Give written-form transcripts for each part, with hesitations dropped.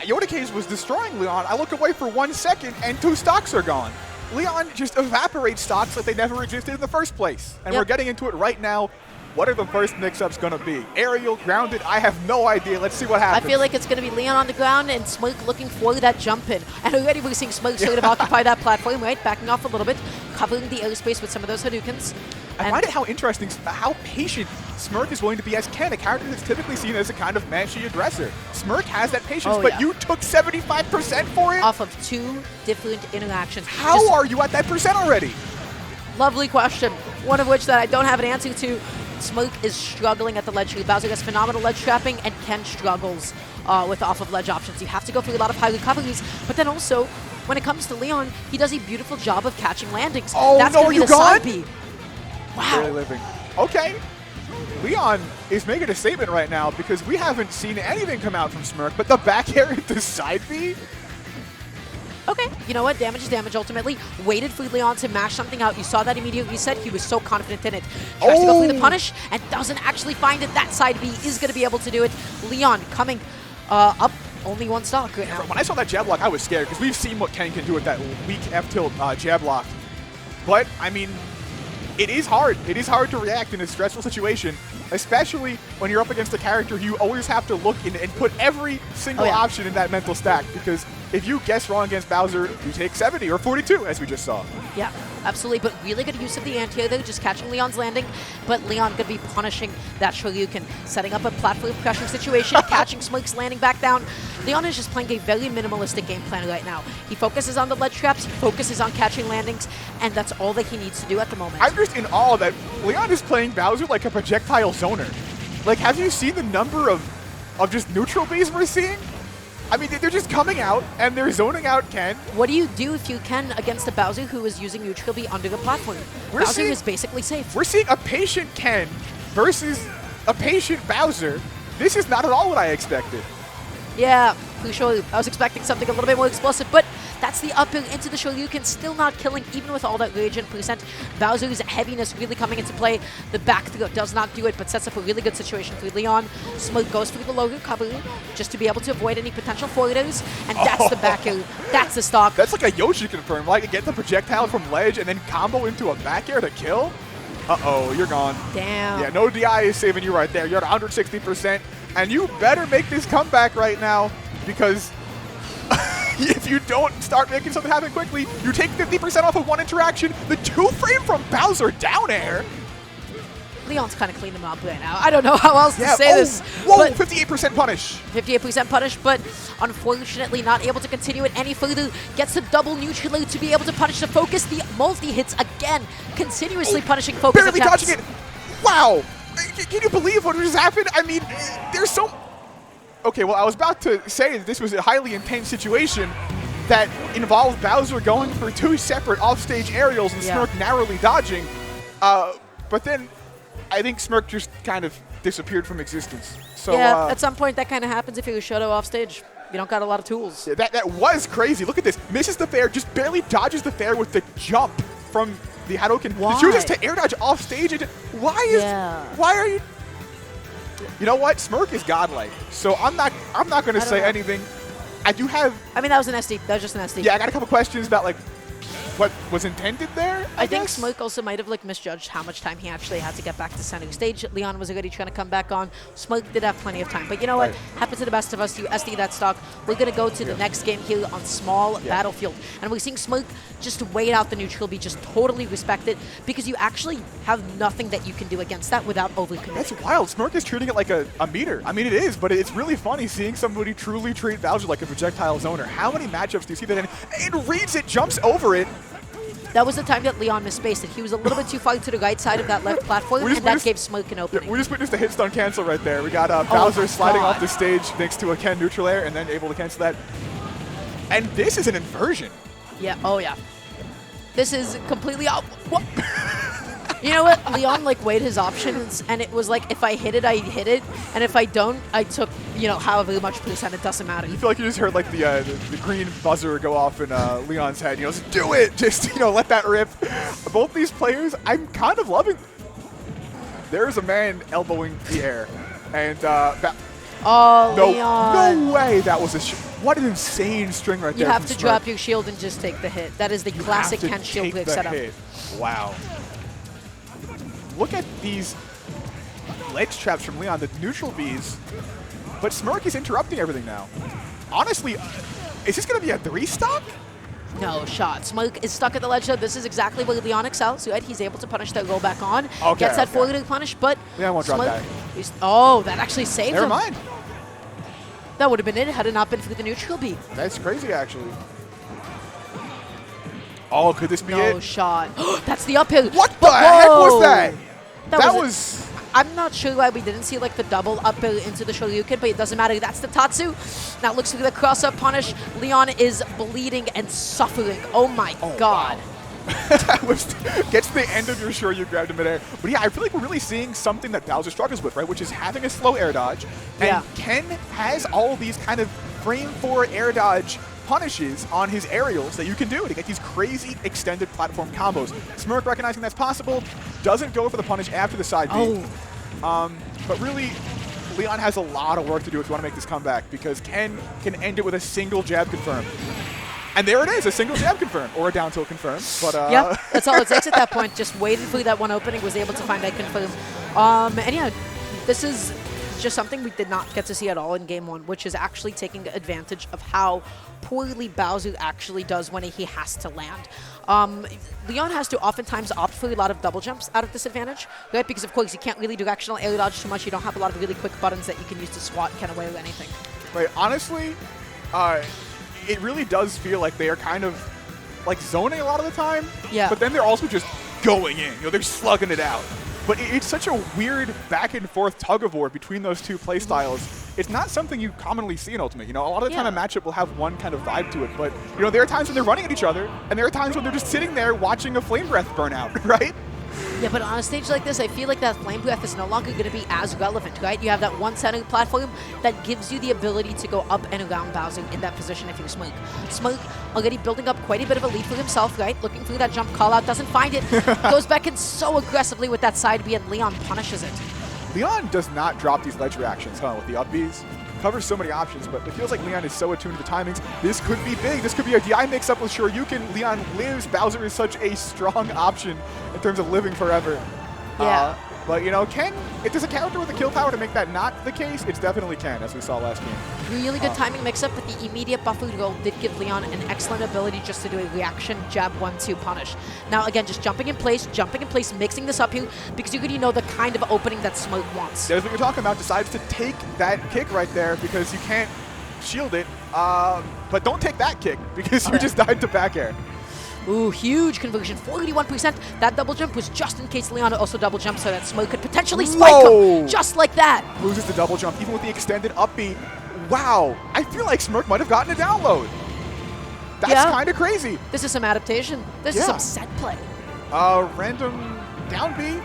Yodicase was destroying LeoN. I look away for 1 second, and 2 stocks are gone. LeoN just evaporates stocks like they never existed in the first place. And we're getting into it right now. What are the first mix-ups going to be? Aerial, grounded, I have no idea. Let's see what happens. I feel like it's going to be LeoN on the ground and Smirk looking for that jump in. And already we're seeing Smirk sort of occupy that platform, right? Backing off a little bit, covering the airspace with some of those Hadoukens. I find it how interesting, how patient Smirk is willing to be as Ken, a character that's typically seen as a kind of manchy aggressor. Smirk has that patience, but you took 75% for it? Off of 2 different interactions. How are you at that percent already? Lovely question. One of which that I don't have an answer to. Smirk is struggling at the ledge tree. Bowser has phenomenal ledge trapping, and Ken struggles with off of ledge options. You have to go through a lot of high recoveries, but then also, when it comes to LeoN, he does a beautiful job of catching landings. Oh, that's no, gonna be you the gone? side B. Wow. Really living. Okay. LeoN is making a statement right now because we haven't seen anything come out from Smirk, but the back air into side B? Okay, you know what? Damage is damage ultimately. Waited for LeoN to mash something out. You saw that immediate reset. He was so confident in it. Tries to go for the punish and doesn't actually find it. That side B is going to be able to do it. LeoN coming up only 1 stock right now. When I saw that jab lock, I was scared because we've seen what Ken can do with that weak F-tilt jab lock. But, I mean, it is hard. It is hard to react in a stressful situation, especially when you're up against a character you always have to look in and put every single option in that mental stack, because if you guess wrong against Bowser, you take 70 or 42, as we just saw. Yeah, absolutely, but really good use of the anti-air though, just catching LeoN's landing, but LeoN going to be punishing that Shoryuken, setting up a platform pressure situation, catching Smirk's landing back down. LeoN is just playing a very minimalistic game plan right now. He focuses on the ledge traps, he focuses on catching landings, and that's all that he needs to do at the moment. I'm just in awe that LeoN is playing Bowser like a projectile zoner. Like, have you seen the number of just neutral bees we're seeing? I mean, they're just coming out, and they're zoning out Ken. What do you do if you can against a Bowser who is using neutral B under the platform? Bowser is basically safe. We're seeing a patient Ken versus a patient Bowser. This is not at all what I expected. Yeah, for sure. I was expecting something a little bit more explosive, but that's the up into the Shoryuken, still not killing, even with all that rage and percent. Bowser's heaviness really coming into play. The back throw does not do it, but sets up a really good situation for LeoN. Smirk goes for the low recovery, just to be able to avoid any potential forwarders, and that's the back air. That's the stock. That's like a Yoshi confirm, like get the projectile from ledge and then combo into a back air to kill? Uh-oh, you're gone. Damn. Yeah, no DI is saving you right there. You're at 160%, and you better make this comeback right now, because if you don't start making something happen quickly, you take 50% off of 1 interaction. The 2-frame from Bowser down air. LeoN's kind of cleaned them up right now. I don't know how else to say this. Whoa, 58% punish. 58% punish, but unfortunately not able to continue it any further. Gets a double neutral to be able to punish the focus. The multi-hits again, continuously punishing focus barely attempts. Dodging it. Wow. Can you believe what just happened? I mean, there's so... Okay, well, I was about to say that this was a highly intense situation that involved Bowser going for 2 separate offstage aerials and Smirk narrowly dodging. But then I think Smirk just kind of disappeared from existence. So, yeah, at some point that kind of happens if you're a Shoto offstage. You don't got a lot of tools. Yeah, that was crazy. Look at this. Misses the fair, just barely dodges the fair with the jump from the Hadouken. Why? Chooses to air dodge off stage. And why are you... You know what? Smirk is godlike, so I'm not going to say anything. I do have... I mean, that was an SD. That was just an SD. Yeah, I got a couple questions about, like, what was intended there, I think guess? Smirk also might have like misjudged how much time he actually had to get back to center stage. LeoN was already trying to come back on. Smirk did have plenty of time. But you know what? Happens to the best of us. You SD that stock. We're going to go to the next game here on small battlefield. And we're seeing Smirk just wait out the neutral B, just totally respect it, because you actually have nothing that you can do against that without overcommitting. That's wild. Smirk is treating it like a meter. I mean, it is, but it's really funny seeing somebody truly treat Bowser like a projectile zoner. How many matchups do you see that in? It reads it, jumps over it. That was the time that LeoN misspaced it. He was a little bit too far to the right side of that left platform, and that gave Smirk an opening. We just witnessed a hit stun cancel right there. We got Bowser sliding off the stage next to a Ken neutral air and then able to cancel that. And this is an inversion. Yeah, oh yeah. This is completely up. What? You know what? LeoN like weighed his options, and it was like, if I hit it, I hit it, and if I don't, I took, you know, however much percent, it doesn't matter. You feel like you just heard like the green buzzer go off in LeoN's head. You know, just do it. Just, you know, let that rip. Both these players, I'm kind of loving. There's a man elbowing the air, and oh, LeoN. No way that was a What an insane string right there. You have to from drop Smirk. your shield and just take the hit. That is the You classic have to Ken shield take break the setup. hit. Wow. Look at these ledge traps from LeoN, the neutral Bs. But Smirk is interrupting everything now. Honestly, is this going to be a 3-stock? No shot. Smirk is stuck at the ledge though. This is exactly where LeoN excels. Right? He's able to punish that roll back on. Okay, Gets that okay. forward punish, but LeoN won't drop that. Oh, that actually saved Never him. mind. That would have been it had it not been for the neutral beat. That's crazy, actually. Oh, could this be No it? shot. That's the uphill. What the heck was Whoa! that? That it. was... I'm not sure why we didn't see like the double uphill into the Shoryuken, but it doesn't matter. That's the Tatsu. Now looks like the cross-up punish. LeoN is bleeding and suffering. Oh my god. Wow. Gets to the end of your sure you grabbed him midair. But yeah, I feel like we're really seeing something that Bowser struggles with, right? Which is having a slow air dodge. And Yeah. Ken has all these kind of frame 4 air dodge punishes on his aerials that you can do to get these crazy extended platform combos. Smirk, recognizing that's possible, doesn't go for the punish after the side B. But really, LeoN has a lot of work to do if you want to make this comeback, because Ken can end it with a single jab confirm. And there it is, a single jab confirm, or a down tilt confirm. But Yeah, that's all it takes at that point. Just waited for that one opening, was able to find that confirm. And yeah, this is just something we did not get to see at all in Game 1, which is actually taking advantage of how poorly Bowser actually does when he has to land. LeoN has to oftentimes opt for a lot of double jumps out of disadvantage, right? Because of course you can't really directional air dodge too much. You don't have a lot of really quick buttons that you can use to swat and get away with anything. Right, honestly, it really does feel like they are kind of like zoning a lot of the time. Yeah. But then they're also just going in. You know, they're slugging it out. But it's such a weird back and forth tug of war between those two play styles. It's not something you commonly see in Ultimate. You know, a lot of the time a matchup will have one kind of vibe to it. But, you know, there are times when they're running at each other, and there are times when they're just sitting there watching a flame breath burn out, right? Yeah, but on a stage like this, I feel like that flame breath is no longer going to be as relevant, right? You have that one center platform that gives you the ability to go up and around Bowser in that position if you're Smirk. Smirk already building up quite a bit of a lead for himself, right? Looking through that jump call out, doesn't find it, goes back in so aggressively with that side B, and LeoN punishes it. LeoN does not drop these ledge reactions, with the up Bs. Covers so many options, but it feels like LeoN is so attuned to the timings. This could be big. This could be a DI mix-up with Shoryuken. LeoN lives. Bowser is such a strong option in terms of living forever. Yeah. But, you know, Ken, if there's a character with the kill power to make that not the case, it's definitely Ken, as we saw last game. Really good timing mix-up, but the immediate buffer roll did give LeoN an excellent ability just to do a reaction jab 1-2 punish. Now, again, just jumping in place, mixing this up here, because you already know the kind of opening that Smirk wants. There's what you're talking about. Decides to take that kick right there because you can't shield it. But don't take that kick because you just died to back air. Ooh, huge conversion, 41%. That double jump was just in case LeoN also double jumped so that Smirk could potentially spike him, just like that. Loses the double jump, even with the extended up B. Wow, I feel like Smirk might have gotten a download. That's kind of crazy. This is some adaptation. This is some set play. Random down B.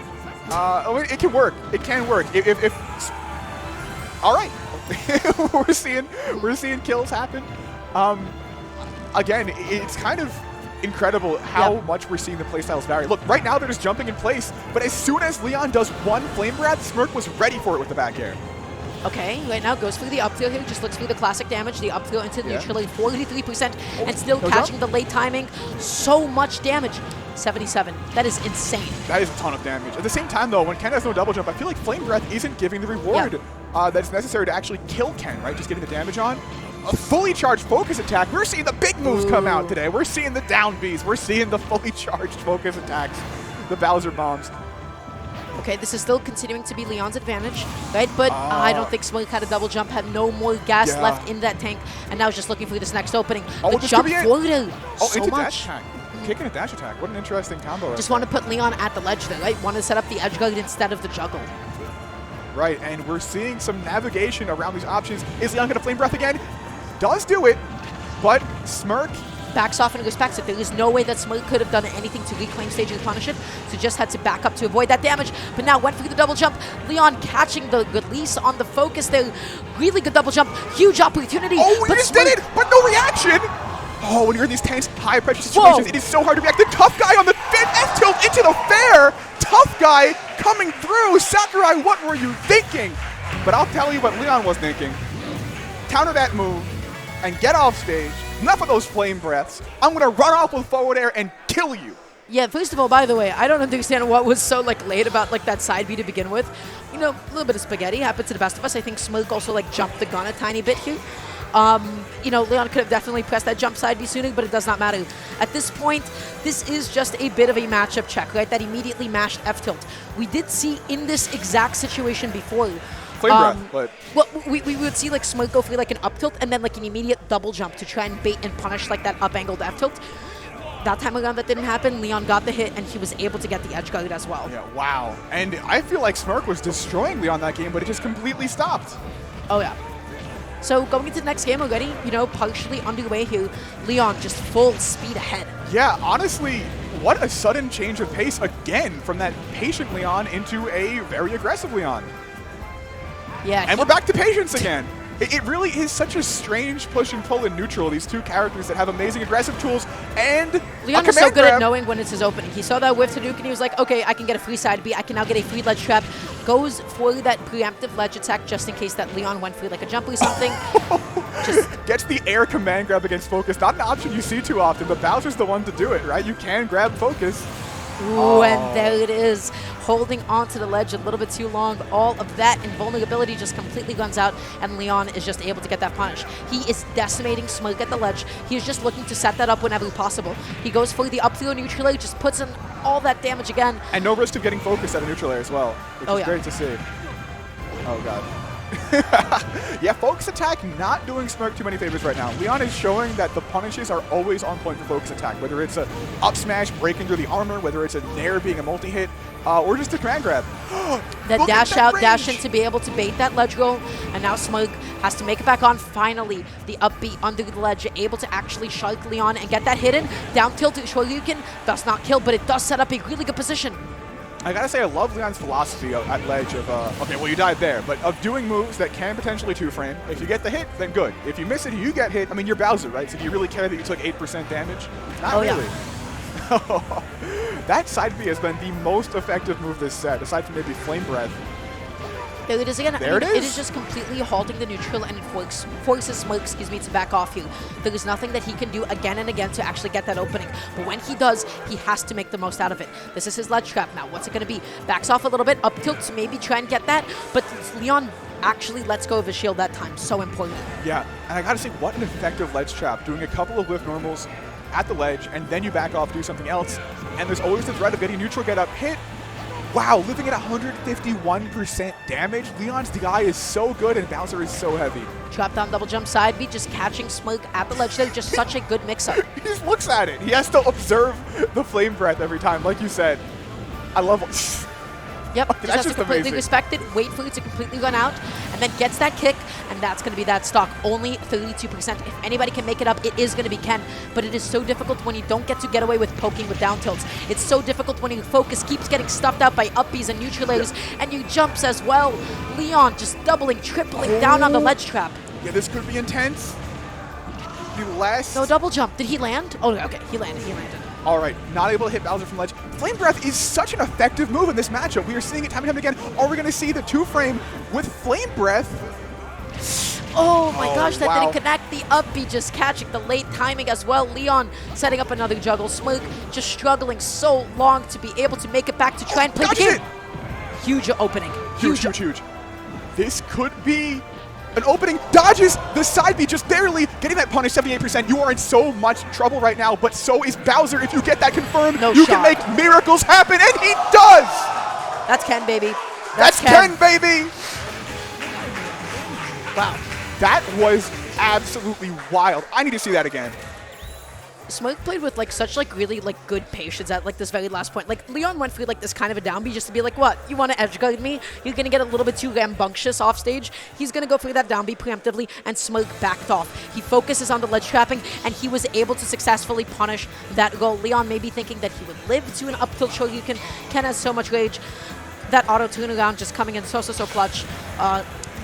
It can work. It can work. All right, we're seeing kills happen. Again, it's kind of incredible how much we're seeing the playstyles vary. Look, right now they're just jumping in place, but as soon as LeoN does one flame breath, Smirk was ready for it with the back air. Okay, right now goes for the up throw here, just looks for the classic damage, the up throw into the neutral, 43%, and still catching the late timing. So much damage. 77. That is insane. That is a ton of damage. At the same time, though, when Ken has no double jump, I feel like Flame Breath isn't giving the reward that's necessary to actually kill Ken, right? Just getting the damage on. A fully charged focus attack. We're seeing the big moves come out today. We're seeing the down Bs. We're seeing the fully charged focus attacks, the Bowser bombs. Okay, this is still continuing to be LeoN's advantage, right? But I don't think Smirk had a double jump, had no more gas left in that tank, and now is just looking for this next opening. The jump forward, so much. Dash attack. Kick and a dash attack. What an interesting combo. Just want to put LeoN at the ledge there, right? Want to set up the edge guard instead of the juggle. Right, and we're seeing some navigation around these options. Is LeoN going to Flame Breath again? Does do it, but Smirk backs off and respects it. There is no way that Smirk could have done anything to reclaim stage and punish it, so just had to back up to avoid that damage, but now went for the double jump. LeoN catching the release on the focus there. Really good double jump. Huge opportunity. Oh, he just did it, but no reaction. Oh, when you're in these tense, high-pressure situations, it is so hard to react. The tough guy on the F-tilt into the fair. Tough guy coming through. Sakurai, what were you thinking? But I'll tell you what LeoN was thinking. Counter that move. and get off stage. Enough of those flame breaths. I'm going to run off with forward air and kill you. Yeah, first of all, by the way, I don't understand what was so like late about like that side B to begin with. You know, a little bit of spaghetti happens to the best of us. I think Smirk also like jumped the gun a tiny bit here. You know, LeoN could have definitely pressed that jump side B sooner, but it does not matter. At this point, this is just a bit of a matchup check, right? That immediately mashed F tilt. We did see in this exact situation before. Flame breath, but... Well, we would see like Smirk go for like an up tilt and then like an immediate double jump to try and bait and punish like that up angled F tilt. That time around that didn't happen. LeoN got the hit and he was able to get the edge guard as well. Yeah, wow. And I feel like Smirk was destroying LeoN that game, but it just completely stopped. Oh yeah. So going into the next game already, you know, partially underway here, LeoN just full speed ahead. Yeah, honestly, what a sudden change of pace again from that patient LeoN into a very aggressive LeoN. Yeah. And we're back to patience again. It really is such a strange push and pull in neutral, these two characters that have amazing aggressive tools and LeoN is so good at knowing when it's his opening. He saw that whiff to Duke and he was like, okay, I can get a free side B. I can now get a free ledge trap. Goes for that preemptive ledge attack just in case that LeoN went for like a jump or something. Just gets the air command grab against Focus. Not an option you see too often, but Bowser's the one to do it, right? You can grab Focus. Ooh, and there it is, holding onto the ledge a little bit too long. All of that invulnerability just completely guns out, and LeoN is just able to get that punish. He is decimating Smirk at the ledge. He is just looking to set that up whenever possible. He goes for the up throw neutral air, just puts in all that damage again. And no risk of getting focused at a neutral air as well, which is great to see. Oh, God. Yeah, focus attack not doing Smirk too many favors right now. LeoN is showing that the punishes are always on point for focus attack, whether it's a up smash breaking through the armor, whether it's a nair being a multi-hit, or just a command grab. That dash out, dash in to be able to bait that ledge roll, and now Smirk has to make it back on. Finally, the up B under the ledge, able to actually shark LeoN and get that hidden. Down tilt to Shoryuken, does not kill, but it does set up a really good position. I gotta say, I love LeoN's philosophy at ledge of, okay, well, you died there, but of doing moves that can potentially two-frame. If you get the hit, then good. If you miss it, you get hit. I mean, you're Bowser, right? So do you really care that you took 8% damage? Not really. Yeah. That side B has been the most effective move this set, aside from maybe Flame Breath. There it is again. There it is. It is just completely halting the neutral, and it forces Smirk, to back off here. There is nothing that he can do again and again to actually get that opening. But when he does, he has to make the most out of it. This is his ledge trap now. What's it going to be? Backs off a little bit, up tilt to maybe try and get that. But LeoN actually lets go of his shield that time. So important. Yeah, and I gotta say, what an effective ledge trap. Doing a couple of whiff normals at the ledge, and then you back off, do something else. And there's always the threat of getting neutral get up hit. Wow, living at 151% damage. LeoN's DI is so good and Bowser is so heavy. Drop down double jump side B, just catching Smirk at the ledge there. Just such a good mix-up. He just looks at it. He has to observe the flame breath every time, like you said. I love it. Yep, that's just has to completely amazing. Respect it, wait for it to completely run out, and then gets that kick, and that's going to be that stock. Only 32%. If anybody can make it up, it is going to be Ken, but it is so difficult when you don't get to get away with poking with down tilts. It's so difficult when your focus keeps getting stuffed out by up Bs and neutral airs, and your jumps as well. LeoN just doubling, tripling down on the ledge trap. Yeah, this could be intense. The last... No double jump. Did he land? Oh, okay, he landed. All right, not able to hit Bowser from ledge. Flame Breath is such an effective move in this matchup. We are seeing it time and time again. Are we going to see the two-frame with Flame Breath? Oh my gosh, that didn't connect. The up B just catching the late timing as well. LeoN setting up another juggle. Smirk just struggling so long to be able to make it back to try and play the game. Huge opening. Huge. This could be an opening. Dodges the side B just barely getting that punish, 78%. You are in so much trouble right now, but so is Bowser. If you get that confirmed, you can make miracles happen, and he does! That's Ken, baby. That's Ken, baby! Wow. That was absolutely wild. I need to see that again. Smirk played with such really good patience at this very last point. LeoN went for this kind of a down B just to be like, what? You want to edge guard me? You're gonna get a little bit too rambunctious off stage. He's gonna go for that down B preemptively, and Smirk backed off. He focuses on the ledge trapping, and he was able to successfully punish that goal. LeoN may be thinking that he would live to an up tilt Shoryuken. Ken has so much rage. That auto turnaround just coming in so clutch.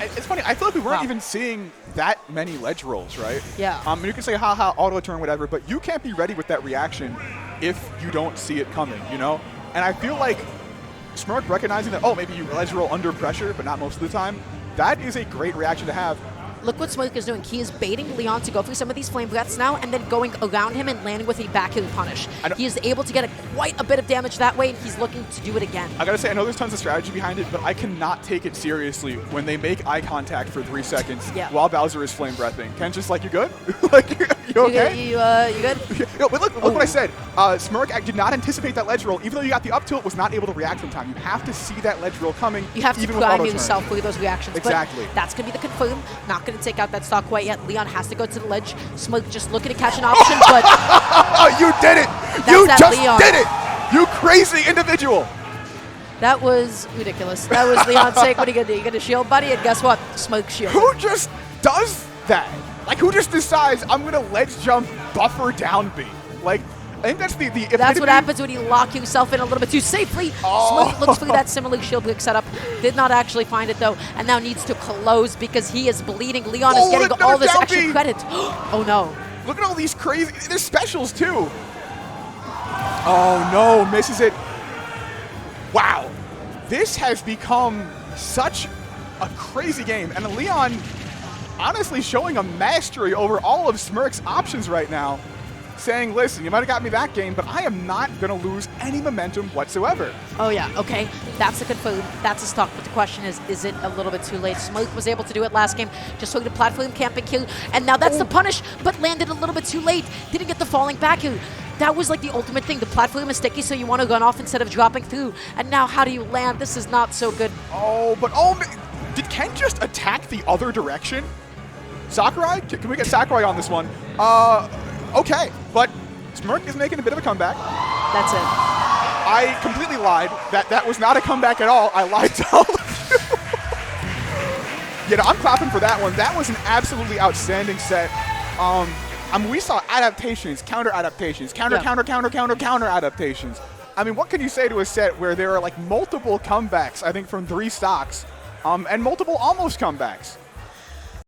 It's funny, I feel like we weren't even seeing that many ledge rolls, right? Yeah. You can say, haha, auto turn, whatever, but you can't be ready with that reaction if you don't see it coming, you know? And I feel like Smirk recognizing that, oh, maybe you ledge roll under pressure, but not most of the time, that is a great reaction to have. look what Smirk is doing. He is baiting LeoN to go through some of these flame breaths now and then going around him and landing with a back heel punish. He is able to get quite a bit of damage that way, and he's looking to do it again. I gotta say, I know there's tons of strategy behind it, but I cannot take it seriously when they make eye contact for 3 seconds while Bowser is flame breathing. Ken's just like, you good? Like, you okay? You good? No, but look what I said. Smirk did not anticipate that ledge roll. Even though you got the up tilt, was not able to react in time. You have to see that ledge roll coming. You have to prime yourself for those reactions. Exactly. But that's going to be the confirm. Not going to take out that stock quite yet. LeoN has to go to the ledge. Smirk just looking to catch an option, but... You did it! You just did it! You crazy individual! That was ridiculous. That was LeoN's sake. What are you going to do? You're going to shield, buddy? And guess what? Smirk shield. Who just does that? Like, who just decides, I'm going to ledge jump buffer down B? Like, I think that's the That's what happens when you lock yourself in a little bit too safely. Smirk looks for that similar shield break setup. Did not actually find it, though, and now needs to close because he is bleeding. LeoN is getting all this extra credit. Oh, no. Look at all these crazy... There's specials, too. Oh, no. Misses it. Wow. This has become such a crazy game. And LeoN honestly showing a mastery over all of Smirk's options right now. Saying, listen, you might have got me that game, but I am not going to lose any momentum whatsoever. Oh, yeah. Okay. That's a confirm. That's a stock. But the question is it a little bit too late? Smirk was able to do it last game. Just took the platform camping kill. And now that's the punish, but landed a little bit too late. Didn't get the falling back kill. That was like the ultimate thing. The platform is sticky, so you want to run off instead of dropping through. And now how do you land? This is not so good. Oh, but did Ken just attack the other direction? Sakurai? Can we get Sakurai on this one? Okay, but Smirk is making a bit of a comeback. That's it. I completely lied. That was not a comeback at all. I lied to all of you. I'm clapping for that one. That was an absolutely outstanding set. We saw adaptations, counter adaptations, counter adaptations. I mean, what can you say to a set where there are like multiple comebacks, I think, from 3 stocks, and multiple almost comebacks?